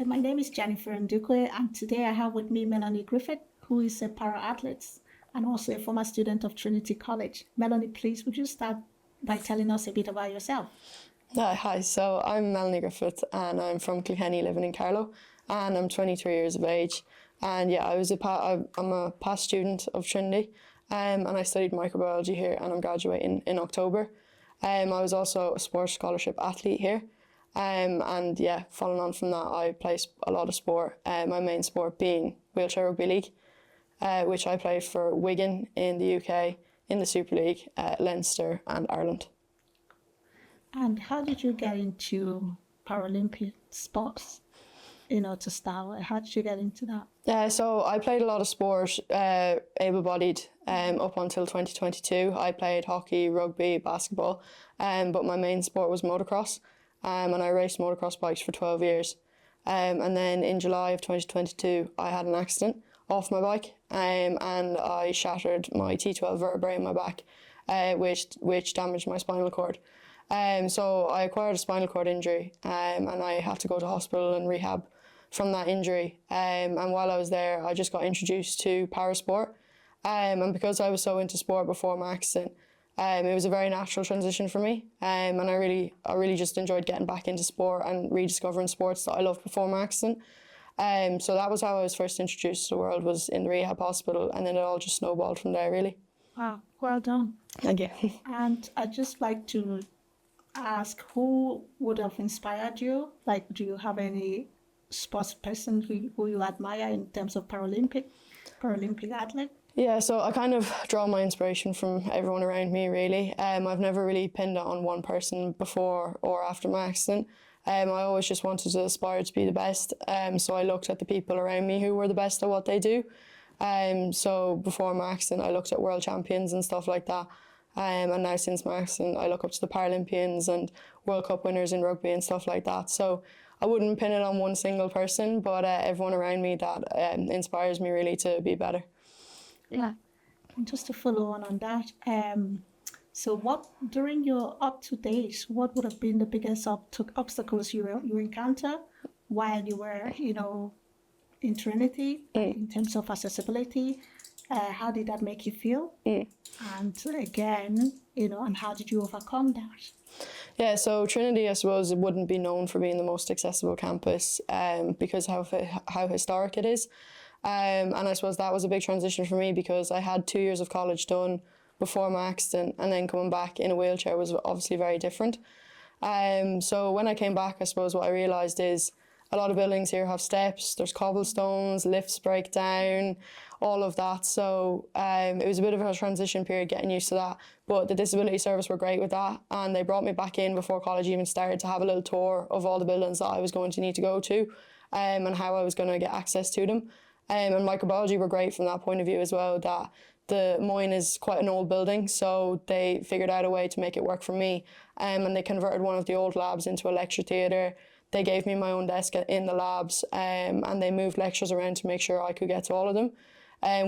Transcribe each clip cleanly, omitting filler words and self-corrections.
My name is Jennifer Ndukwe, and today I have with me Melanie Griffith, who is a para-athlete and also a former student of Trinity College. Melanie, please, would you start by telling us a bit about yourself? Hi, so I'm Melanie Griffith and I'm from Kilkenny living in Carlow and I'm 23 years of age. And yeah, I'm a past student of Trinity and I studied microbiology here and I'm graduating in October. I was also a sports scholarship athlete here. And yeah, following on from that, I play a lot of sport, my main sport being wheelchair rugby league, which I play for Wigan in the UK, in the Super League, Leinster and Ireland. And how did you get into Paralympic sports, to start with? How did you get into that? So I played a lot of sport, able-bodied, up until 2022. I played hockey, rugby, basketball, but my main sport was motocross. And I raced motocross bikes for 12 years. And then in July of 2022, I had an accident off my bike and I shattered my T12 vertebrae in my back, which damaged my spinal cord. So I acquired a spinal cord injury and I had to go to hospital and rehab from that injury. And while I was there, I just got introduced to parasport. And because I was so into sport before my accident, it was a very natural transition for me, and I really just enjoyed getting back into sport and rediscovering sports that I loved before my accident. So that was how I was first introduced to the world, was in the rehab hospital, and then it all just snowballed from there, really. Wow, well done. Thank you. And I'd just like to ask, who would have inspired you? Like, do you have any sports person who you admire in terms of Paralympic athlete? Yeah, so I kind of draw my inspiration from everyone around me, really. I've never really pinned it on one person before or after my accident. I always just wanted to aspire to be the best. So I looked at the people around me who were the best at what they do. So before my accident, I looked at world champions and stuff like that. And now since my accident, I look up to the Paralympians and World Cup winners in rugby and stuff like that. So I wouldn't pin it on one single person, but everyone around me that inspires me really to be better. Yeah, and just to follow on that, so what, during your up to date, what would have been the biggest obstacles you encounter while you were, in Trinity, in terms of accessibility? How did that make you feel? And again, and how did you overcome that? Yeah, so Trinity, I suppose, it wouldn't be known for being the most accessible campus because how historic it is. And I suppose that was a big transition for me because I had 2 years of college done before my accident, and then coming back in a wheelchair was obviously very different. So when I came back, I suppose what I realised is a lot of buildings here have steps, there's cobblestones, lifts break down, all of that. So it was a bit of a transition period getting used to that. But the disability service were great with that, and they brought me back in before college even started to have a little tour of all the buildings that I was going to need to go to and how I was going to get access to them. And microbiology were great from that point of view as well, that the Moyne is quite an old building, so they figured out a way to make it work for me. And they converted one of the old labs into a lecture theatre. They gave me my own desk in the labs, and they moved lectures around to make sure I could get to all of them,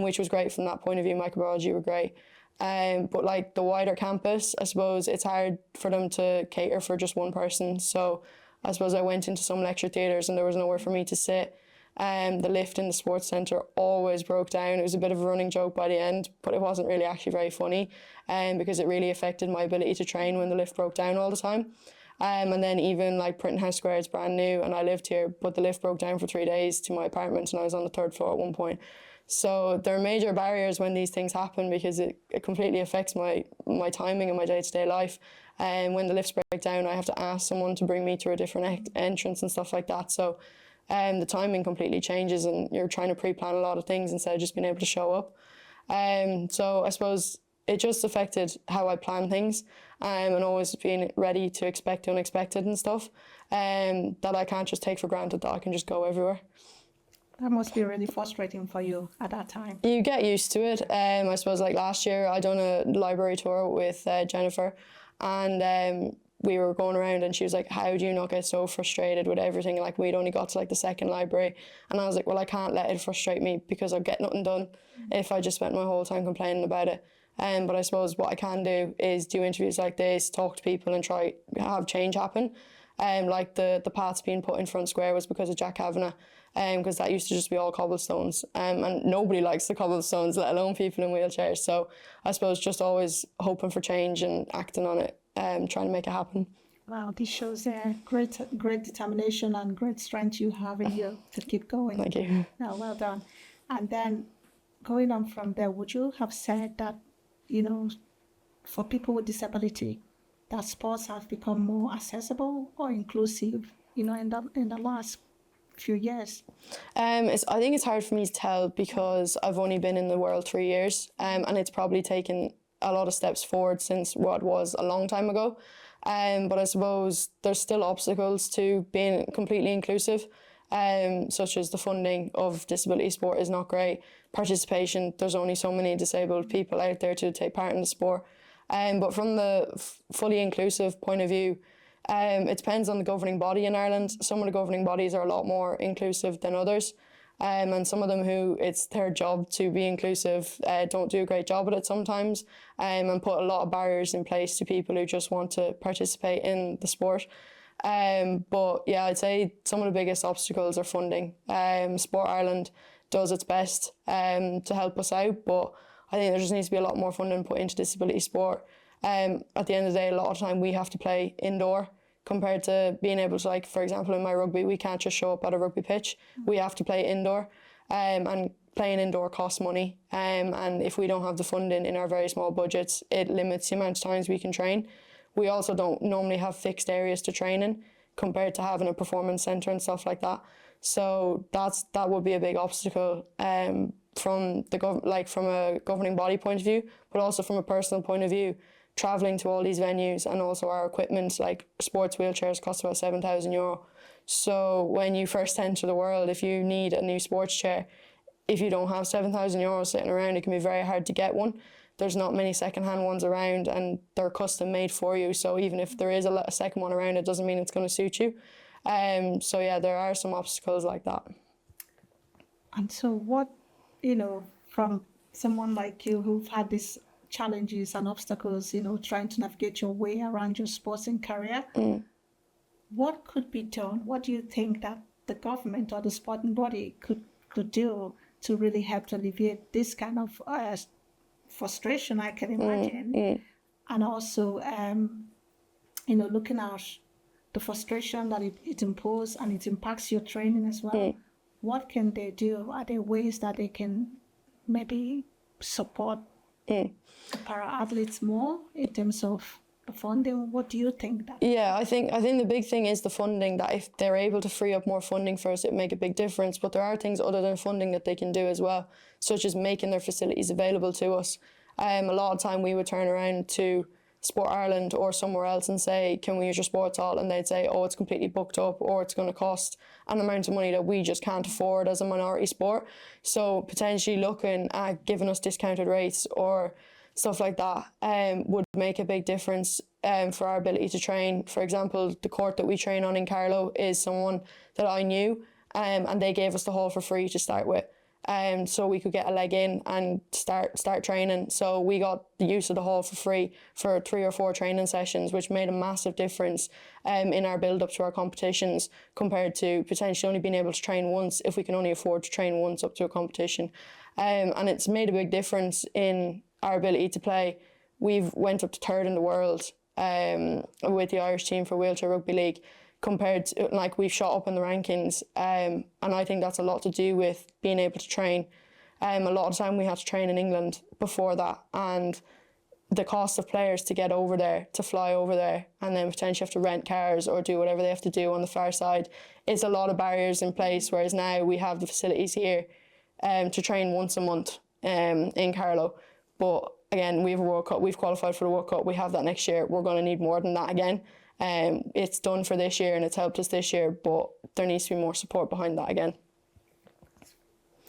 which was great from that point of view. Microbiology were great. But like the wider campus, I suppose it's hard for them to cater for just one person. So I suppose I went into some lecture theatres and there was nowhere for me to sit. The lift in the sports centre always broke down. It was a bit of a running joke by the end, but it wasn't really actually very funny because it really affected my ability to train when the lift broke down all the time. And then even like Printing House Square is brand new and I lived here, but the lift broke down for 3 days to my apartment and I was on the 3rd floor at one point. So there are major barriers when these things happen because it completely affects my timing and my day-to-day life. And when the lifts break down, I have to ask someone to bring me to a different entrance and stuff like that. So the timing completely changes and you're trying to pre-plan a lot of things instead of just being able to show up. So I suppose it just affected how I plan things and always being ready to expect the unexpected and stuff that I can't just take for granted that I can just go everywhere. That must be really frustrating for you at that time. You get used to it. I suppose like last year I done a library tour with Jennifer and we were going around and she was like, how do you not get so frustrated with everything? Like we'd only got to like the 2nd library and I was like, well, I can't let it frustrate me because I'll get nothing done if I just spent my whole time complaining about it. But I suppose what I can do is do interviews like this, talk to people and try have change happen. Like the paths being put in front square was because of Jack Kavanagh, because that used to just be all cobblestones, and nobody likes the cobblestones, let alone people in wheelchairs. So I suppose just always hoping for change and acting on it, trying to make it happen. Wow, this shows great determination and great strength you have in you to keep going. Thank you. No, well done. And then going on from there, would you have said that, for people with disability, that sports have become more accessible or inclusive, in the last few years? I think it's hard for me to tell because I've only been in the world 3 years, and it's probably taken a lot of steps forward since what was a long time ago. But I suppose there's still obstacles to being completely inclusive, such as the funding of disability sport is not great. Participation, there's only so many disabled people out there to take part in the sport. But from the fully inclusive point of view, it depends on the governing body in Ireland. Some of the governing bodies are a lot more inclusive than others. And some of them who it's their job to be inclusive don't do a great job at it sometimes, and put a lot of barriers in place to people who just want to participate in the sport. But yeah, I'd say some of the biggest obstacles are funding. Sport Ireland does its best to help us out, but I think there just needs to be a lot more funding put into disability sport. At the end of the day, a lot of the time we have to play indoor compared to being able to, like, for example, in my rugby, we can't just show up at a rugby pitch. We have to play indoor, and playing indoor costs money. And if we don't have the funding in our very small budgets, it limits the amount of times we can train. We also don't normally have fixed areas to train in compared to having a performance centre and stuff like that. So that would be a big obstacle from from a governing body point of view, but also from a personal point of view. Travelling to all these venues, and also our equipment, like sports wheelchairs, cost about €7,000. So when you first enter the world, if you need a new sports chair, if you don't have €7,000 sitting around, it can be very hard to get one. There's not many second-hand ones around, and they're custom made for you. So even if there is a second one around, it doesn't mean it's going to suit you. So yeah, there are some obstacles like that. And so what, from someone like you who've had these challenges and obstacles, trying to navigate your way around your sporting career, what could be done? What do you think that the government or the sporting body could do to really help to alleviate this kind of frustration, I can imagine? And also, looking at the frustration that it imposes and it impacts your training as well. What can they do? Are there ways that they can maybe support para-athletes more in terms of the funding? What do you think? Yeah, I think the big thing is the funding, that if they're able to free up more funding for us, it make a big difference. But there are things other than funding that they can do as well, such as making their facilities available to us. A lot of time we would turn around to Sport Ireland or somewhere else and say, can we use your sports hall? And they'd say, oh, it's completely booked up, or it's going to cost an amount of money that we just can't afford as a minority sport. So potentially looking at giving us discounted rates or stuff like that would make a big difference for our ability to train. For example, the court that we train on in Carlow is someone that I knew, and they gave us the hall for free to start with. So we could get a leg in and start training. So we got the use of the hall for free for 3 or 4 training sessions, which made a massive difference in our build up to our competitions, compared to potentially only being able to train once if we can only afford to train once up to a competition. And it's made a big difference in our ability to play. We've went up to 3rd in the world with the Irish team for Wheelchair Rugby League, compared to, like, we've shot up in the rankings, and I think that's a lot to do with being able to train. A lot of the time we had to train in England before that, and the cost of players to get over there, to fly over there, and then potentially have to rent cars or do whatever they have to do on the far side, it's a lot of barriers in place, whereas now we have the facilities here to train once a month in Carlow. But again, we have a World Cup, we've qualified for the World Cup, we have that next year, we're going to need more than that again. It's done for this year and it's helped us this year, but there needs to be more support behind that again.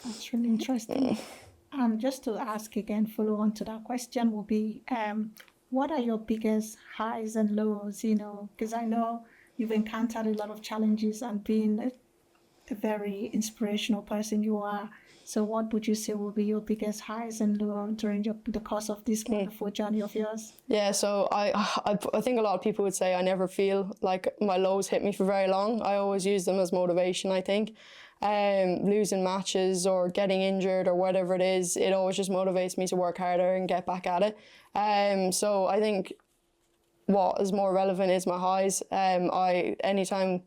That's really interesting. And just to ask again, follow on to that question will be, what are your biggest highs and lows, because I know you've encountered a lot of challenges and being a very inspirational person you are. So what would you say will be your biggest highs and lows during the course of this wonderful journey of yours? Yeah, so I think a lot of people would say I never feel like my lows hit me for very long. I always use them as motivation, I think. Losing matches or getting injured or whatever it is, it always just motivates me to work harder and get back at it. So I think what is more relevant is my highs. Anytime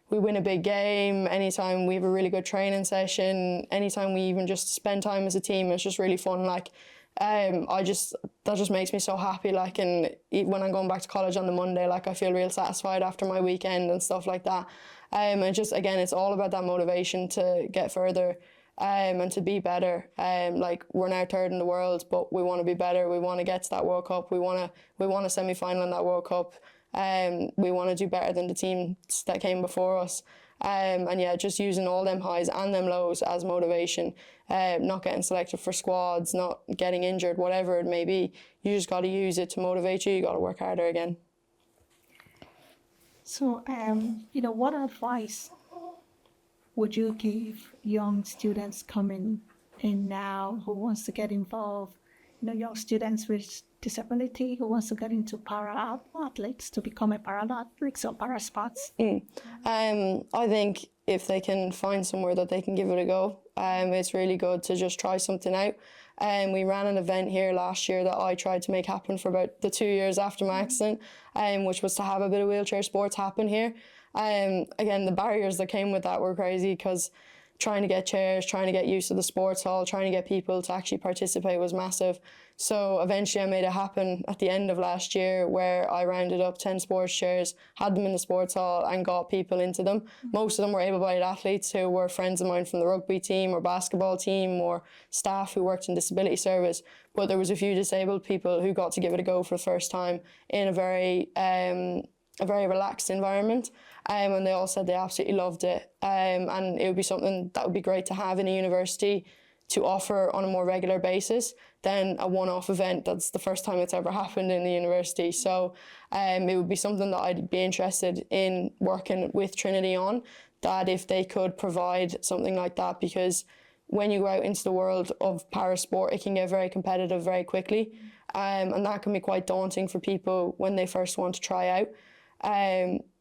we win a big game, anytime we have a really good training session, anytime we even just spend time as a team, it's just really fun. Like, that just makes me so happy. Like, and when I'm going back to college on the Monday, like I feel real satisfied after my weekend and stuff like that. And just again, it's all about that motivation to get further. And to be better. Like, we're now third in the world, but we want to be better. We want to get to that World Cup. We want a semi-final in that World Cup. We want to do better than the teams that came before us. And yeah, just using all them highs and them lows as motivation. Not getting selected for squads, not getting injured, whatever it may be. You just got to use it to motivate you. You got to work harder again. So, what advice would you give young students coming in now who wants to get involved? Young students with disability who wants to get into para athletes, to become a para athlete or para sports. I think if they can find somewhere that they can give it a go, it's really good to just try something out. We ran an event here last year that I tried to make happen for about the 2 years after my accident, which was to have a bit of wheelchair sports happen here. Again, the barriers that came with that were crazy, because trying to get chairs, trying to get used to the sports hall, trying to get people to actually participate was massive. So eventually I made it happen at the end of last year, where I rounded up 10 sports chairs, had them in the sports hall and got people into them. Most of them were able-bodied athletes who were friends of mine from the rugby team or basketball team, or staff who worked in disability service. But there was a few disabled people who got to give it a go for the first time in a very relaxed environment. And they all said they absolutely loved it. And it would be something that would be great to have in a university to offer on a more regular basis than a one-off event that's the first time it's ever happened in the university. So it would be something that I'd be interested in working with Trinity on, that if they could provide something like that, because when you go out into the world of parasport, it can get very competitive very quickly. And that can be quite daunting for people when they first want to try out.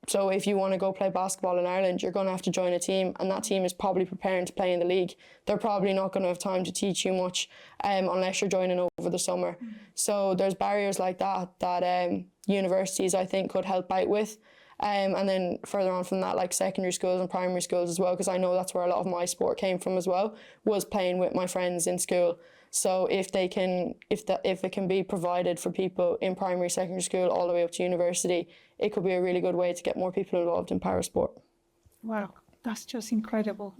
So if you want to go play basketball in Ireland, you're going to have to join a team, and that team is probably preparing to play in the league. They're probably not going to have time to teach you much unless you're joining over the summer. So there's barriers like that universities, I think, could help out with. And then further on from that, like secondary schools and primary schools as well, because I know that's where a lot of my sport came from as well, was playing with my friends in school. So if it can be provided for people in primary, secondary school, all the way up to university, it could be a really good way to get more people involved in parasport. Wow, that's just incredible.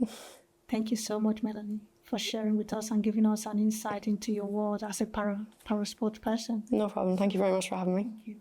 Thank you so much, Melanie, for sharing with us and giving us an insight into your world as a parasport person. No problem. Thank you very much for having me. Thank you.